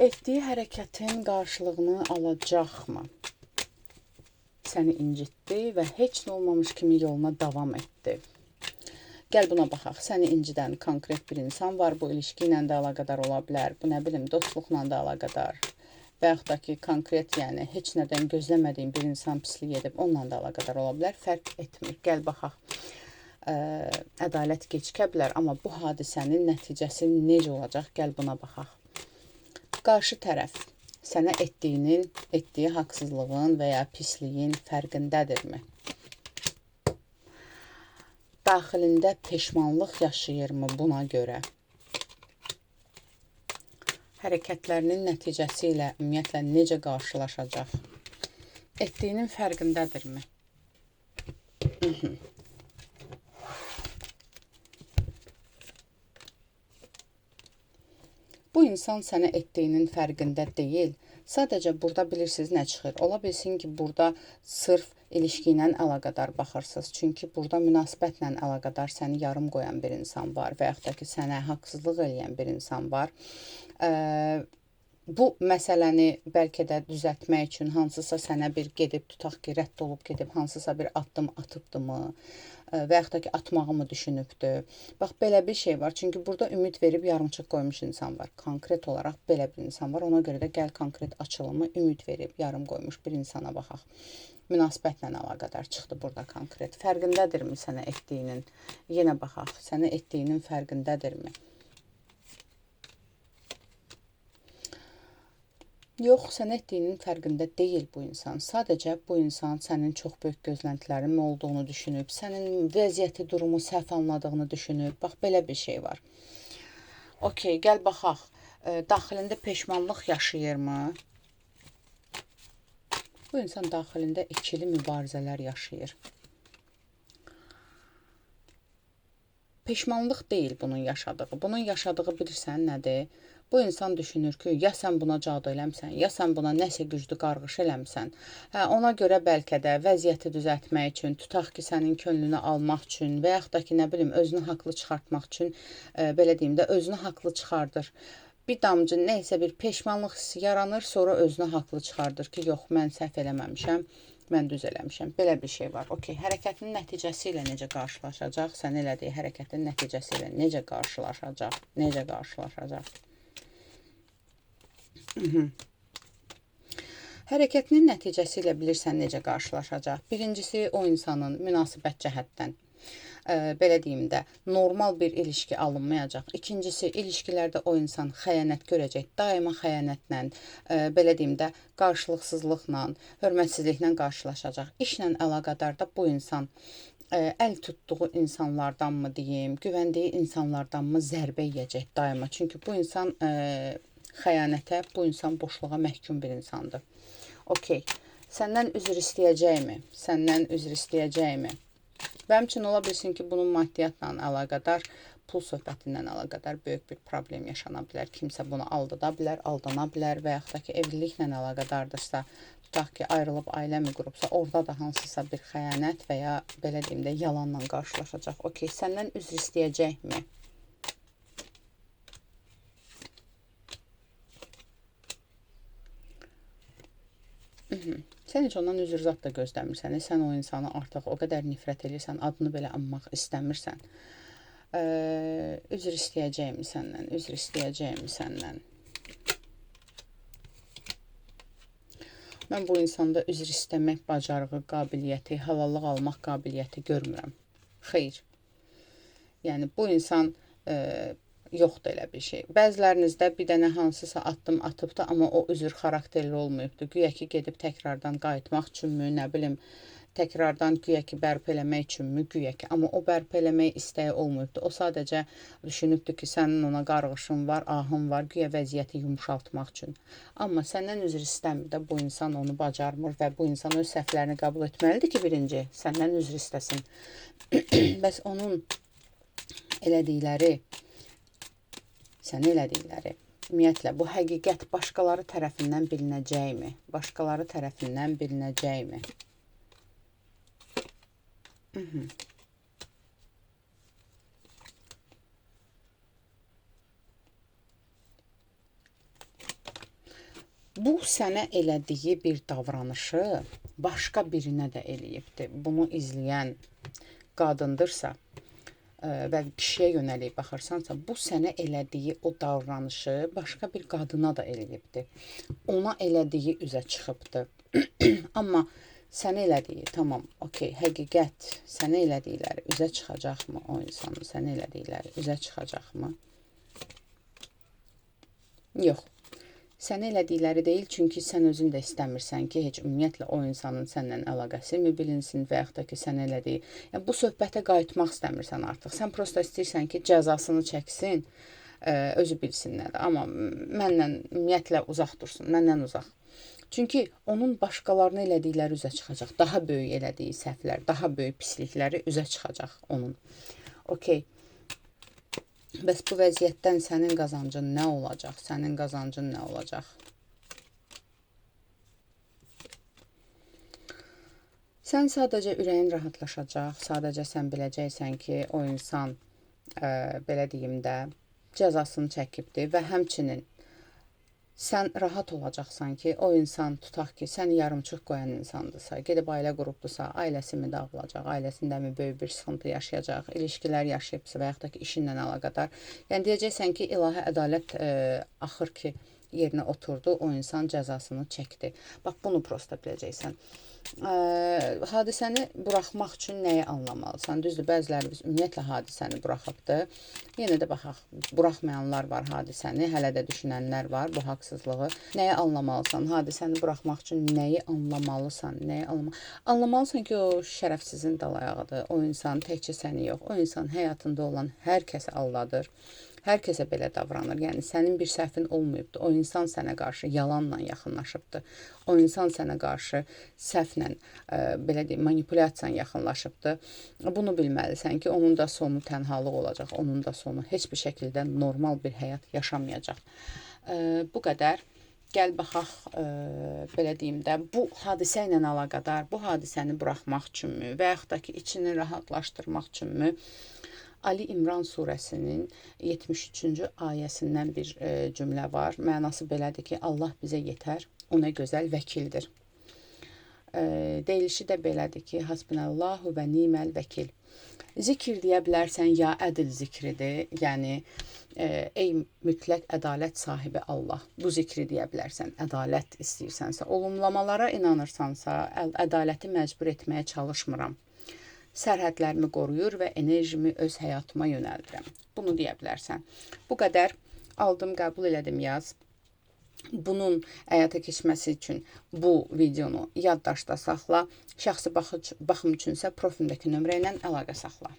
Etdiyi hərəkətin qarşılığını alacaqmı? Səni incitdi və heç nə olmamış kimi yoluna davam etdi. Gəl buna baxaq. Səni incidən konkret bir insan var. Bu ilişki ilə də əlaqədar ola bilər. Bu nə bilim, dostluqla da əlaqədar. Və yaxud da ki, konkret, yəni heç nədən gözləmədiyin bir insan pislik edib, onunla da əlaqədar ola bilər. Fərq etmir. Gəl baxaq. Ədalət gecikə bilər, amma bu hadisənin nəticəsi necə olacaq? Gəl buna baxaq. Qarşı tərəf sənə etdiyi haqsızlığın və ya pisliyin fərqindədirmi? Daxilində peşmanlıq yaşayırmı buna görə? Hərəkətlərinin nəticəsi ilə ümumiyyətlə necə qarşılaşacaq? Etdiyinin fərqindədirmi? Bu insan sənə etdiyinin fərqində deyil. Sadəcə burada bilirsiniz nə çıxır? Ola bilsin ki, burada sırf ilişki ilə əlaqədar baxırsınız. Çünki burada münasibətlə əlaqədar səni yarım qoyan bir insan var və yaxud da ki, sənə haqsızlıq eləyən bir insan var. Bu məsələni bəlkə də düzəltmək üçün hansısa sənə bir gedib, tutaq ki, rədd olub gedib, hansısa bir addım atıbdımı və yaxud da ki, atmağı mı düşünübdü? Bax, belə bir şey var. Çünki burada ümid verib yarımçıq qoymuş insan var. Konkret olaraq belə bir insan var. Ona görə də gəl konkret açılımı ümid verib yarım qoymuş bir insana baxaq. Münasibətlə əlaqədar çıxdı burada konkret. Fərqindədirmi sənə etdiyinin? Yenə baxaq, sənə etdiyinin fərqindədirmi? Yox, sənə etdiyinin fərqində deyil bu insan. Sadəcə bu insan sənin çox böyük gözləntilərin olduğunu düşünüb, sənin vəziyyəti, durumu səhv anladığını düşünüb. Bax, belə bir şey var. Okey, gəl baxaq. Daxilində peşmanlıq yaşayırmı? Bu insan daxilində ikili mübarizələr yaşayır. Peşmanlıq deyil bunun yaşadığı. Bunun yaşadığı bilirsən nədir? Bu insan düşünür ki, ya sən buna cadu eləmsən, ya sən buna nəsə güclü qarğış eləmsən. Ona görə bəlkə də vəziyyəti düzəltmək üçün, tutaq ki, sənin könlünü almaq üçün və yaxud da ki, nə bilim, özünü haqlı çıxartmaq üçün, belə deyim də, özünü haqlı çıxardır. Bir damcı neysə bir peşmanlıq hissi yaranır, sonra özünü haqlı çıxardır ki, yox, mən səhv eləməmişəm, mən düz eləmişəm. Belə bir şey var. Okey, hərəkətin nəticəsi ilə necə qarşılaşacaq? Sən elədiyi hərəkətin nəticəsi ilə necə qarşılaşacaq? Necə qarşılaşacaq? Hərəkətinin nəticəsi ilə bilirsən necə qarşılaşacaq? Birincisi, o insanın münasibət cəhətdən, belə deyim də, normal bir ilişki alınmayacaq. İkincisi, ilişkilərdə o insan xəyanət görəcək. Daima xəyanətlə, belə deyim də, qarşılıqsızlıqla, hörmətsizliklə qarşılaşacaq. İşlə əlaqədar da bu insan əl tutduğu insanlardanmı deyim, güvəndiyi insanlardanmı zərbə yeyəcək daima. Çünki bu insan xəyanətə, bu insan boşluğa məhkum bir insandır. Okey, səndən üzr istəyəcəkmi? Səndən üzr istəyəcəkmi? Mənim üçün ola bilsin ki, bunun maddiyyatla əlaqədar, pul söhbətindən əlaqədar böyük bir problem yaşana bilər. Kimsə bunu aldada bilər, aldana bilər və yaxud da ki, evliliklə əlaqədardırsa, tutaq ki, ayrılıb ailə mi qurubsa, orada da hansısa bir xəyanət və ya belə deyim də, yalanla qarşılaşacaq. Okey, səndən üzr istəyəcəkmi? Sən heç ondan üzr zat da gözləmirsən. Sən o insanı artıq o qədər nifrət edirsən, adını belə anmaq istəmirsən. Üzr istəyəcəkmi səndən? Üzr istəyəcəkmi səndən? Mən bu insanda üzr istəmək bacarığı, qabiliyyəti, halallıq almaq qabiliyyəti görmürəm. Xeyr. Yəni, bu insan yoxdur elə bir şey. Bəzilərinizdə bir dənə hansısa addım atıbdı, amma o üzr xarakterli olmayıbdı. Güya ki, gedib təkrardan qayıtmaq üçünmü, nə bilim, təkrardan güya ki, bərpa eləmək üçünmü, güya ki. Amma o bərpa eləmək istəyi olmayıbdı. O sadəcə düşünübdü ki, sənin ona qarğışın var, ahın var, güya vəziyyəti yumuşaltmaq üçün. Amma səndən üzr istəmir də, bu insan onu bacarmır və bu insan öz səhvlərini qəbul etməlidir ki, birinci, səndən üzr istəsin. Bəs onun elədikləri, sənə elədikləri, ümumiyyətlə, bu həqiqət başqaları tərəfindən bilinəcəkmi? Başqaları tərəfindən bilinəcəkmi? bu sənə elədiyi bir davranışı başqa birinə də eləyibdir. Bunu izləyən qadındırsa və kişiyə yönəlib baxırsansa, bu sənə elədiyi o davranışı başqa bir qadına da eləyibdir. Ona elədiyi üzə çıxıbdır. Amma sənə elədiyi, tamam, okey, həqiqət, sənə elədikləri üzə çıxacaqmı o insanın? Sənə elədikləri üzə çıxacaqmı? Yox. Sənə elədikləri deyil, çünki sən özün də istəmirsən ki, heç ümumiyyətlə o insanın səndən əlaqəsi mi bilinsin və yaxud da ki, sənə elədiyi. Yəni, bu söhbətə qayıtmaq istəmirsən artıq. Sən prosta istəyirsən ki, cəzasını çəksin, özü bilsin nədir. Amma məndən ümumiyyətlə uzaq dursun, məndən uzaq. Çünki onun başqalarına elədikləri üzə çıxacaq. Daha böyük elədiyi səhvlər, daha böyük pislikləri üzə çıxacaq onun. Okey. Bəs bu vəziyyətdən sənin qazancın nə olacaq? Sənin qazancın nə olacaq? Sən sadəcə ürəyin rahatlaşacaq, sadəcə sən biləcəksən ki, o insan, belə deyim də, cəzasını çəkibdir və həmçinin sən rahat olacaqsan ki, o insan tutaq ki, səni yarımçıq qoyan insandırsa, gedib ailə qurubdursa, ailəsi mi dağılacaq, ailəsində mi böyük bir sıxıntı yaşayacaq, ilişkilər yaşayıbsa və yaxud da ki, işinlə əlaqədar. Yəni, deyəcəksən ki, ilahi ədalət axır ki, yerinə oturdu, o insan cəzasını çəkdi. Bax, bunu prosta biləcəksən. Hadisəni buraxmaq üçün nəyi anlamalısan? Düzdür, bəzilərimiz ümumiyyətlə hadisəni buraxıbdır. Yenə də baxaq, buraxmayanlar var hadisəni, hələ də düşünənlər var bu haqsızlığı. Nəyi anlamalısan? Hadisəni buraxmaq üçün nəyi anlamalısan? Anlamalısan ki, o şərəfsizin dal ayağıdır. O insan təkcə səni yox, o insan həyatında olan hər kəsi aldadır. Hər kəsə belə davranır. Yəni, sənin bir səhvin olmayıbdır. O insan sənə qarşı yalanla yaxınlaşıbdır. O insan sənə qarşı səhvlə, belə deyim, manipulyasiya yaxınlaşıbdır. Bunu bilməlisən ki, onun da sonu tənhalıq olacaq. Onun da sonu heç bir şəkildə normal bir həyat yaşamayacaq. Bu qədər. Gəl baxaq, belə deyim də, bu hadisə ilə əlaqədar, bu hadisəni buraxmaq üçünmü və yaxud da ki, içini rahatlaşdırmaq üçünmü Ali İmran surəsinin 73-cü ayəsindən bir cümlə var. Mənası belədir ki, Allah bizə yetər, o nə gözəl vəkildir. Deyilişi də belədir ki, hasbunallahu və ni'məl vəkil. Zikr deyə bilərsən, ya ədl zikridir, yəni ey mütləq ədalət sahibi Allah. Bu zikri deyə bilərsən, ədalət istəyirsənsə, olumlamalara inanırsansa, ədaləti məcbur etməyə çalışmıram. Sərhədlərimi qoruyur və enerjimi öz həyatıma yönəldirəm. Bunu deyə bilərsən. Bu qədər aldım, qəbul elədim yaz. Bunun həyata keçməsi üçün bu videonu yaddaşda saxla. Şəxsi baxım üçünsə profildəki nömrə ilə əlaqə saxla.